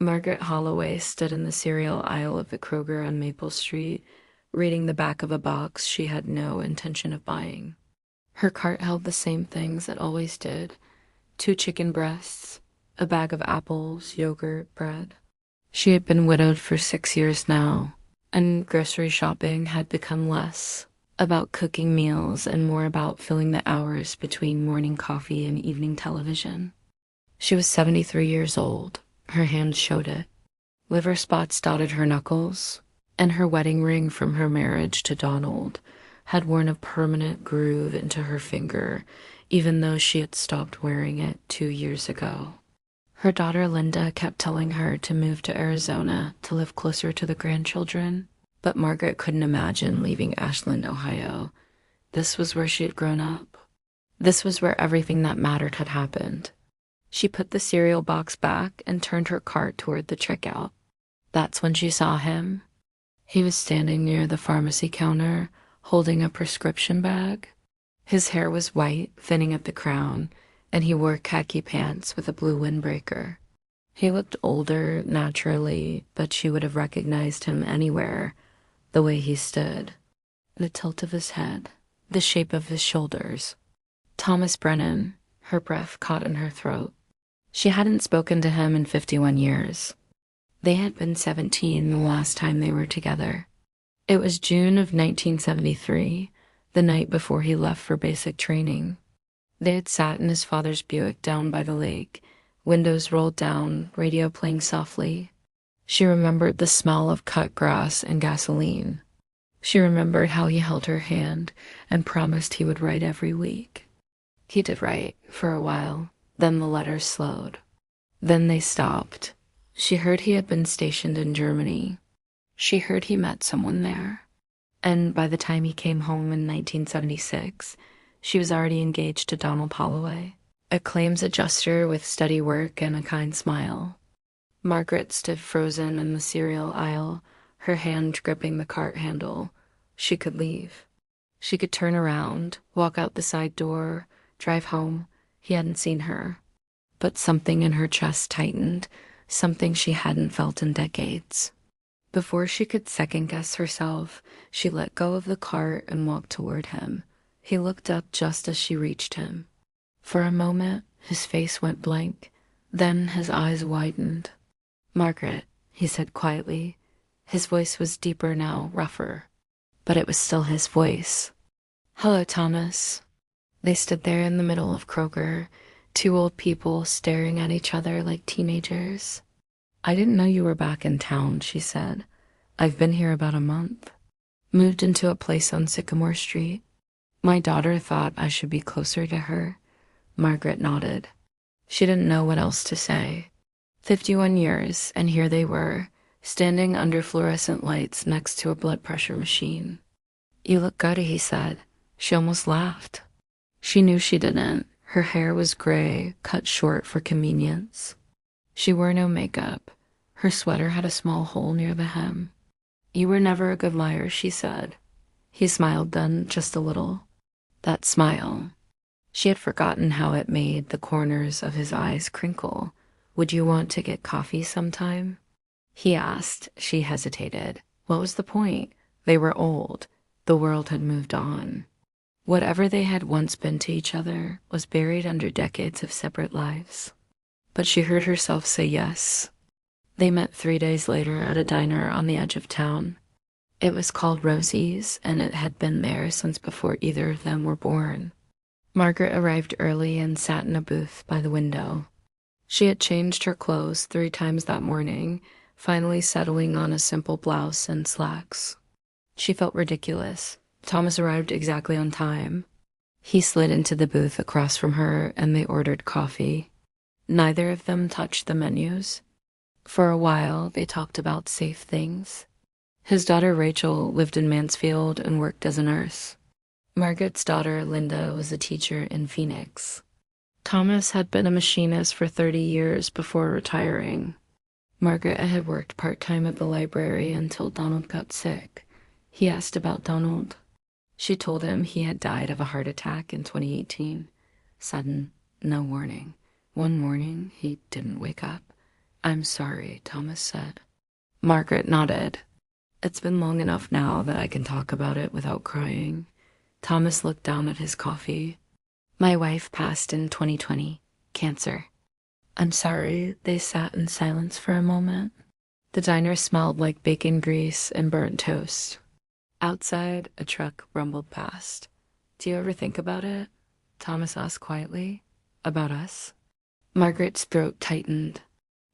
Margaret Holloway stood in the cereal aisle of the Kroger on Maple Street, reading the back of a box she had no intention of buying. Her cart held the same things it always did: two chicken breasts, a bag of apples, yogurt, bread. She had been widowed for 6 years now, and grocery shopping had become less about cooking meals and more about filling the hours between morning coffee and evening television. She was 73 years old. Her hands showed it. Liver spots dotted her knuckles, and her wedding ring from her marriage to Donald had worn a permanent groove into her finger, even though she had stopped wearing it 2 years ago. Her daughter Linda kept telling her to move to Arizona to live closer to the grandchildren, but Margaret couldn't imagine leaving Ashland, Ohio. This was where she had grown up. This was where everything that mattered had happened. She put the cereal box back and turned her cart toward the checkout. That's when she saw him. He was standing near the pharmacy counter, holding a prescription bag. His hair was white, thinning at the crown, and he wore khaki pants with a blue windbreaker. He looked older, naturally, but she would have recognized him anywhere, the way he stood. The tilt of his head, the shape of his shoulders. Thomas Brennan, her breath caught in her throat. She hadn't spoken to him in 51 years. They had been 17 the last time they were together. It was June of 1973, the night before he left for basic training. They had sat in his father's Buick down by the lake, windows rolled down, radio playing softly. She remembered the smell of cut grass and gasoline. She remembered how he held her hand and promised he would write every week. He did write, for a while. Then the letters slowed. Then they stopped. She heard he had been stationed in Germany. She heard he met someone there. And by the time he came home in 1976, she was already engaged to Donald Holloway, a claims adjuster with steady work and a kind smile. Margaret stood frozen in the cereal aisle, her hand gripping the cart handle. She could leave. She could turn around, walk out the side door, drive home. He hadn't seen her. But something in her chest tightened, something she hadn't felt in decades. Before she could second-guess herself, she let go of the cart and walked toward him. He looked up just as she reached him. For a moment, his face went blank. Then his eyes widened. "Margaret," he said quietly. His voice was deeper now, rougher. But it was still his voice. "Hello, Thomas." They stood there in the middle of Kroger, two old people staring at each other like teenagers. "I didn't know you were back in town," she said. "I've been here about a month. Moved into a place on Sycamore Street. My daughter thought I should be closer to her." Margaret nodded. She didn't know what else to say. 51 years, and here they were, standing under fluorescent lights next to a blood pressure machine. "You look good," he said. She almost laughed. She knew she didn't. Her hair was gray, cut short for convenience. She wore no makeup. Her sweater had a small hole near the hem. "You were never a good liar," she said. He smiled then, just a little. That smile. She had forgotten how it made the corners of his eyes crinkle. "Would you want to get coffee sometime?" He asked. She hesitated. What was the point? They were old. The world had moved on. Whatever they had once been to each other was buried under decades of separate lives. But she heard herself say yes. They met 3 days later at a diner on the edge of town. It was called Rosie's, and it had been there since before either of them were born. Margaret arrived early and sat in a booth by the window. She had changed her clothes 3 times that morning, finally settling on a simple blouse and slacks. She felt ridiculous. Thomas arrived exactly on time. He slid into the booth across from her, and they ordered coffee. Neither of them touched the menus. For a while, they talked about safe things. His daughter Rachel lived in Mansfield and worked as a nurse. Margaret's daughter Linda was a teacher in Phoenix. Thomas had been a machinist for 30 years before retiring. Margaret had worked part-time at the library until Donald got sick. He asked about Donald. She told him he had died of a heart attack in 2018. Sudden, no warning. One morning, he didn't wake up. I'm sorry, Thomas said. Margaret nodded. It's been long enough now that I can talk about it without crying. Thomas looked down at his coffee. My wife passed in 2020. Cancer. I'm sorry. They sat in silence for a moment. The diner smelled like bacon grease and burnt toast. Outside, a truck rumbled past. Do you ever think about it? Thomas asked quietly. About us? Margaret's throat tightened.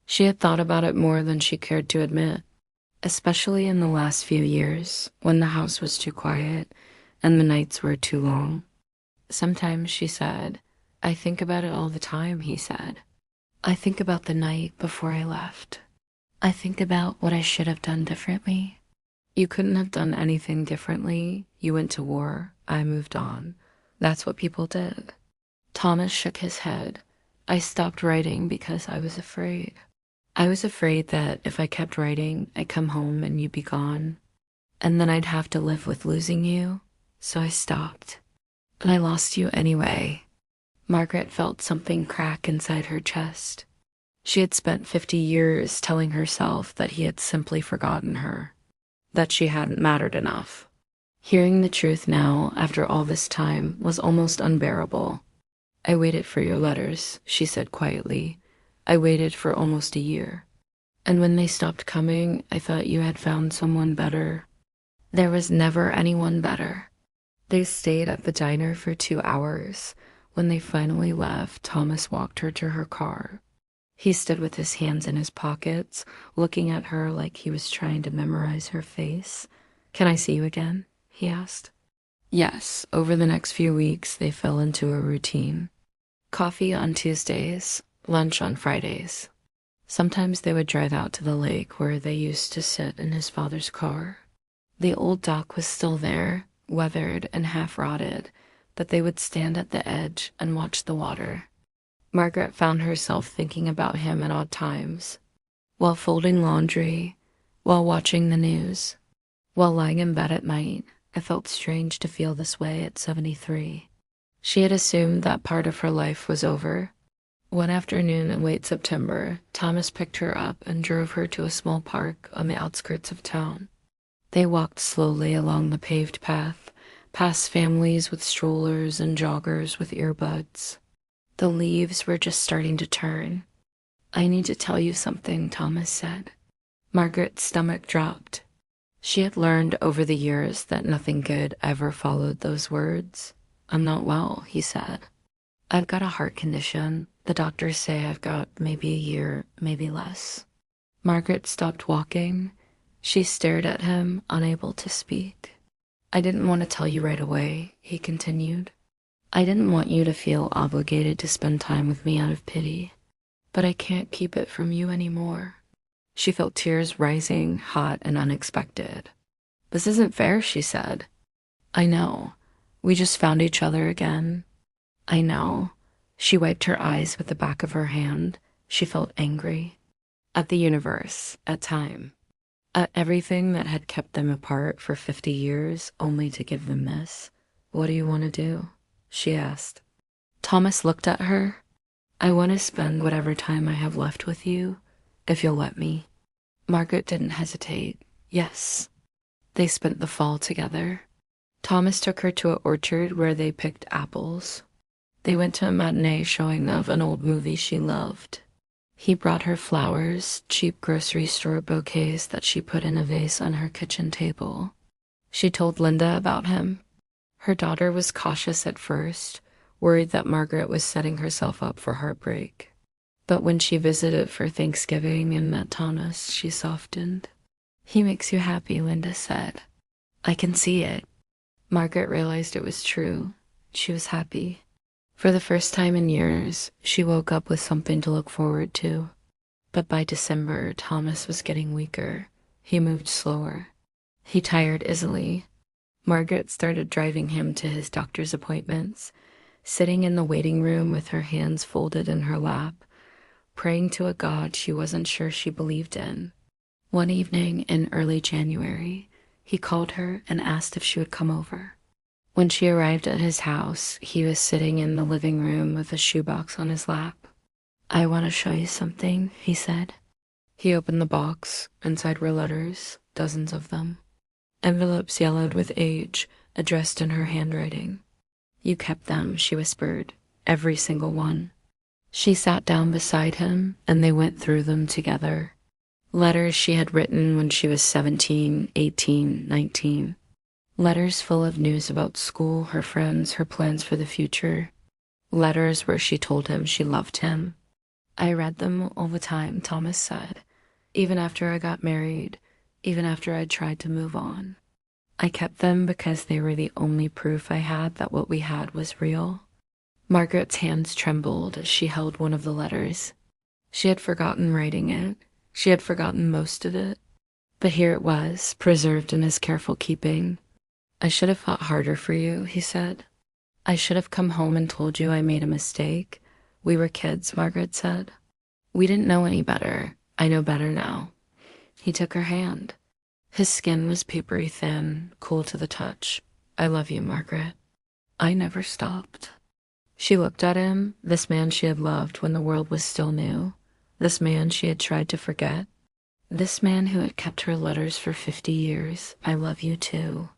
She had thought about it more than she cared to admit, especially in the last few years, when the house was too quiet and the nights were too long. Sometimes, she said, I think about it all the time, he said. I think about the night before I left. I think about what I should have done differently. You couldn't have done anything differently. You went to war. I moved on. That's what people did. Thomas shook his head. I stopped writing because I was afraid. I was afraid that if I kept writing, I'd come home and you'd be gone. And then I'd have to live with losing you. So I stopped. And I lost you anyway. Margaret felt something crack inside her chest. She had spent 50 years telling herself that he had simply forgotten her, that she hadn't mattered enough. Hearing the truth now, after all this time, was almost unbearable. I waited for your letters, she said quietly. I waited for almost a year. And when they stopped coming, I thought you had found someone better. There was never anyone better. They stayed at the diner for 2 hours. When they finally left, Thomas walked her to her car. He stood with his hands in his pockets, looking at her like he was trying to memorize her face. Can I see you again? He asked. Yes, over the next few weeks, they fell into a routine. Coffee on Tuesdays, lunch on Fridays. Sometimes they would drive out to the lake where they used to sit in his father's car. The old dock was still there, weathered and half-rotted, but they would stand at the edge and watch the water. Margaret found herself thinking about him at odd times, while folding laundry, while watching the news, while lying in bed at night. It felt strange to feel this way at 73. She had assumed that part of her life was over. One afternoon in late September, Thomas picked her up and drove her to a small park on the outskirts of town. They walked slowly along the paved path, past families with strollers and joggers with earbuds. The leaves were just starting to turn. I need to tell you something, Thomas said. Margaret's stomach dropped. She had learned over the years that nothing good ever followed those words. I'm not well, he said. I've got a heart condition. The doctors say I've got maybe a year, maybe less. Margaret stopped walking. She stared at him, unable to speak. I didn't want to tell you right away, he continued. I didn't want you to feel obligated to spend time with me out of pity. But I can't keep it from you anymore. She felt tears rising, hot and unexpected. This isn't fair, she said. I know. We just found each other again. I know. She wiped her eyes with the back of her hand. She felt angry. At the universe, at time. At everything that had kept them apart for 50 years, only to give them this. What do you want to do? She asked. Thomas looked at her. I want to spend whatever time I have left with you, if you'll let me. Margaret didn't hesitate. Yes. They spent the fall together. Thomas took her to an orchard where they picked apples. They went to a matinee showing of an old movie she loved. He brought her flowers, cheap grocery store bouquets that she put in a vase on her kitchen table. She told Linda about him. Her daughter was cautious at first, worried that Margaret was setting herself up for heartbreak. But when she visited for Thanksgiving and met Thomas, she softened. He makes you happy, Linda said. I can see it. Margaret realized it was true. She was happy. For the first time in years, she woke up with something to look forward to. But by December, Thomas was getting weaker. He moved slower. He tired easily. Margaret started driving him to his doctor's appointments, sitting in the waiting room with her hands folded in her lap, praying to a God she wasn't sure she believed in. One evening in early January, he called her and asked if she would come over. When she arrived at his house, he was sitting in the living room with a shoebox on his lap. I want to show you something, he said. He opened the box. Inside were letters, dozens of them. Envelopes yellowed with age, addressed in her handwriting. "You kept them," she whispered. "Every single one." She sat down beside him, and they went through them together. Letters she had written when she was 17, 18, 19. Letters full of news about school, her friends, her plans for the future. Letters where she told him she loved him. "I read them all the time," Thomas said. "Even after I got married, even after I tried to move on. I kept them because they were the only proof I had that what we had was real." Margaret's hands trembled as she held one of the letters. She had forgotten writing it. She had forgotten most of it. But here it was, preserved in his careful keeping. "I should have fought harder for you," he said. "I should have come home and told you I made a mistake. We were kids," Margaret said. "We didn't know any better. I know better now." He took her hand. His skin was papery thin, cool to the touch. "I love you, Margaret. I never stopped." She looked at him, this man she had loved when the world was still new, this man she had tried to forget, this man who had kept her letters for 50 years. "I love you too."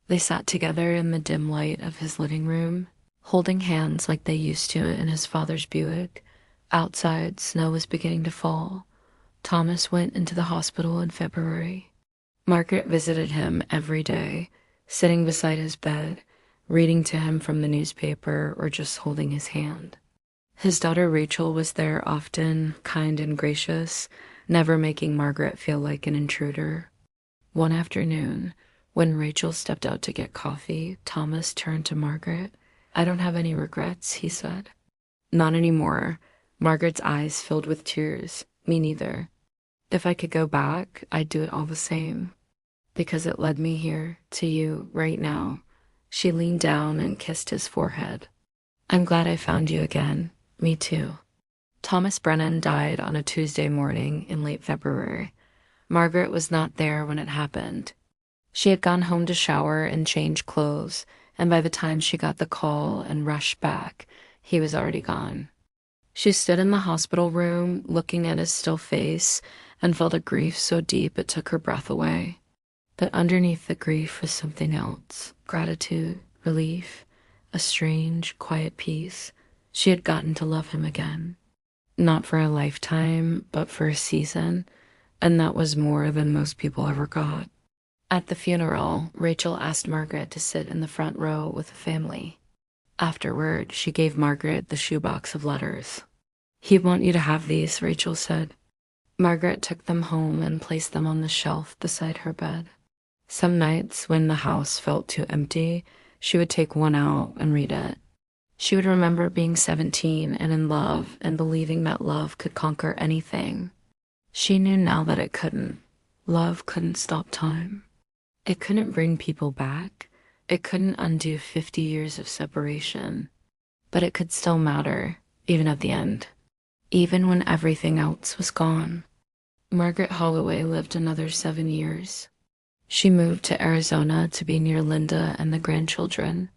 They sat together in the dim light of his living room, holding hands like they used to in his father's Buick. Outside, snow was beginning to fall. Thomas went into the hospital in February. Margaret visited him every day, sitting beside his bed, reading to him from the newspaper or just holding his hand. His daughter Rachel was there often, kind and gracious, never making Margaret feel like an intruder. One afternoon, when Rachel stepped out to get coffee, Thomas turned to Margaret. "I don't have any regrets," he said. "Not anymore." Margaret's eyes filled with tears. "Me neither. If I could go back, I'd do it all the same. Because it led me here, to you, right now." She leaned down and kissed his forehead. "I'm glad I found you again. Me too." Thomas Brennan died on a Tuesday morning in late February. Margaret was not there when it happened. She had gone home to shower and change clothes, and by the time she got the call and rushed back, he was already gone. She stood in the hospital room, looking at his still face, and felt a grief so deep it took her breath away. But underneath the grief was something else: gratitude, relief, a strange, quiet peace. She had gotten to love him again. Not for a lifetime, but for a season, and that was more than most people ever got. At the funeral, Rachel asked Margaret to sit in the front row with the family. Afterward, she gave Margaret the shoebox of letters. "He'd want you to have these," Rachel said. Margaret took them home and placed them on the shelf beside her bed. Some nights, when the house felt too empty, she would take one out and read it. She would remember being 17 and in love and believing that love could conquer anything. She knew now that it couldn't. Love couldn't stop time. It couldn't bring people back. It couldn't undo 50 years of separation. But it could still matter, even at the end. Even when everything else was gone. Margaret Holloway lived another 7 years. She moved to Arizona to be near Linda and the grandchildren.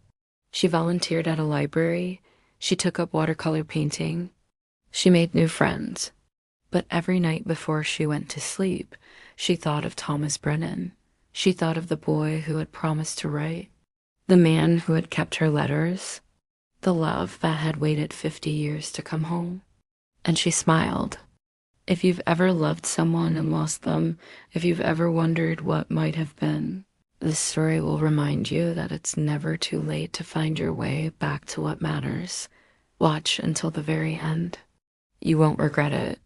She volunteered at a library. She took up watercolor painting. She made new friends. But every night before she went to sleep, she thought of Thomas Brennan. She thought of the boy who had promised to write, the man who had kept her letters, the love that had waited 50 years to come home. And she smiled. If you've ever loved someone and lost them, if you've ever wondered what might have been, this story will remind you that it's never too late to find your way back to what matters. Watch until the very end. You won't regret it.